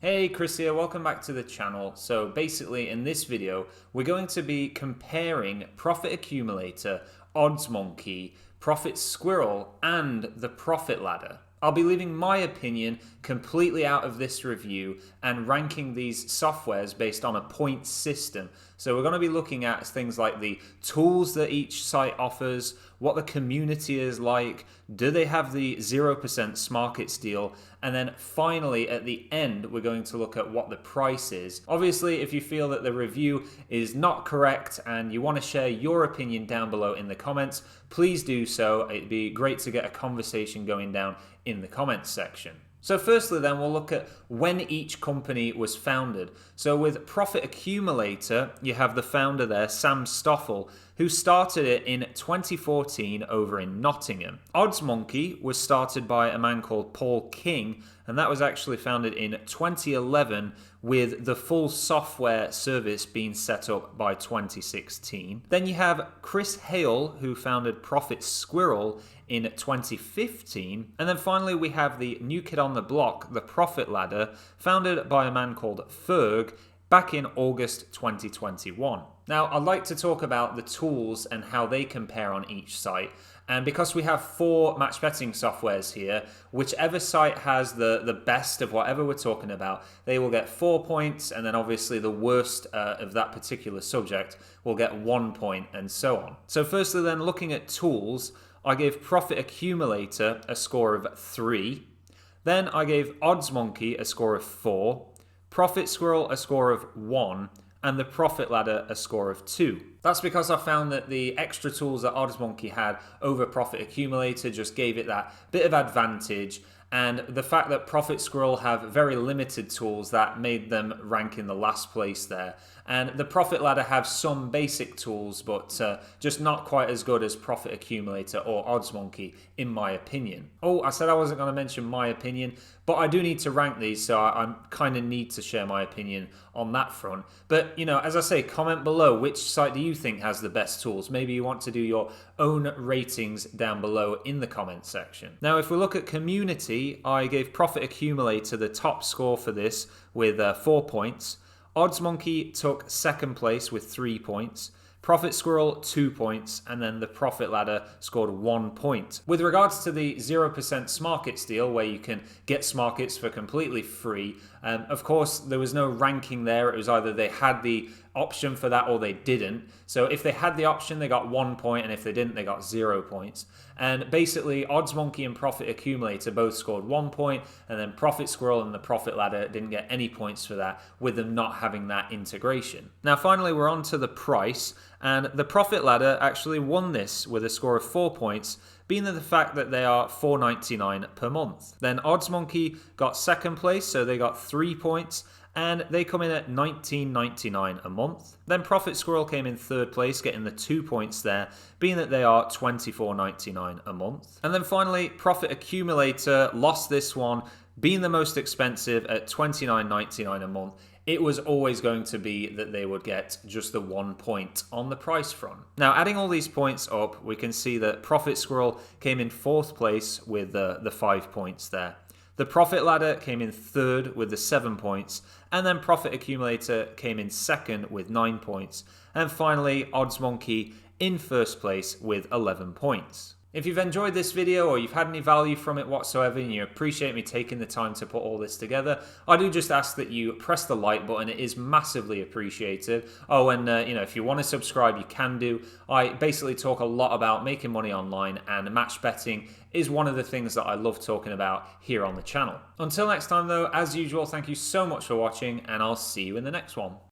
Hey, Chris here, welcome back to the channel. So basically in this video, we're going to be comparing Profit Accumulator, OddsMonkey, Profit Squirrel, and the Profit Ladder. I'll be leaving my opinion completely out of this review and ranking these softwares based on a point system. So we're going to be looking at things like the tools that each site offers, what the community is like, do they have the 0% markets deal, and then finally at the end we're going to look at what the price is. Obviously, if you feel that the review is not correct and you want to share your opinion down below in the comments, please do so. It'd be great to get a conversation going down in the comments section. So firstly then we'll look at when each company was founded. So with Profit Accumulator, you have the founder there, Sam Stoffel, who started it in 2014 over in Nottingham. OddsMonkey was started by a man called Paul King, and that was actually founded in 2011 with the full software service being set up by 2016. Then you have Chris Hale, who founded Profit Squirrel in 2015. And then finally we have the new kid on the block, the Profit Ladder, founded by a man called Ferg back in August 2021. Now, I'd like to talk about the tools and how they compare on each site. And because we have 4 match betting softwares here, whichever site has the best of whatever we're talking about, they will get 4 points, and then obviously the worst of that particular subject will get 1 point, and so on. So firstly then, looking at tools, I gave Profit Accumulator a score of 3. Then I gave OddsMonkey a score of 4. Profit Squirrel a score of 1, and the Profit Ladder a score of 2. That's because I found that the extra tools that OddsMonkey had over Profit Accumulator just gave it that bit of advantage, and the fact that Profit Squirrel have very limited tools that made them rank in the last place there. And the Profit Ladder have some basic tools, but just not quite as good as Profit Accumulator or OddsMonkey, in my opinion. Oh, I said I wasn't going to mention my opinion, but I do need to rank these, so I kind of need to share my opinion on that front. But, you know, as I say, comment below which site do you think has the best tools. Maybe you want to do your own ratings down below in the comment section. Now, if we look at community, I gave Profit Accumulator the top score for this with 4 points. OddsMonkey took second place with 3 points. Profit Squirrel 2 points, and then the Profit Ladder scored 1 point. With regards to the 0% Smarkets deal, where you can get Smarkets for completely free, of course there was no ranking there. It was either they had the option for that or they didn't. So if they had the option, they got 1 point, and if they didn't, they got 0 points. And basically OddsMonkey and Profit Accumulator both scored 1 point, and then Profit Squirrel and the Profit Ladder didn't get any points for that, with them not having that integration. Now finally we're on to the price, and the Profit Ladder actually won this with a score of 4 points, being the fact that they are $4.99 per month. Then OddsMonkey got second place, so they got 3 points, and they come in at $19.99 a month. Then Profit Squirrel came in third place, getting the 2 points there, being that they are $24.99 a month. And then finally, Profit Accumulator lost this one, being the most expensive at $29.99 a month. It was always going to be that they would get just the 1 point on the price front. Now, adding all these points up, we can see that Profit Squirrel came in fourth place with the 5 points there. The Profit Ladder came in third with the 7 points, and then Profit Accumulator came in second with 9 points, and finally OddsMonkey in first place with 11 points. If you've enjoyed this video or you've had any value from it whatsoever and you appreciate me taking the time to put all this together, I do just ask that you press the like button. It is massively appreciated. Oh, and you know, if you want to subscribe, you can do. I basically talk a lot about making money online, and match betting is one of the things that I love talking about here on the channel. Until next time though, as usual, thank you so much for watching, and I'll see you in the next one.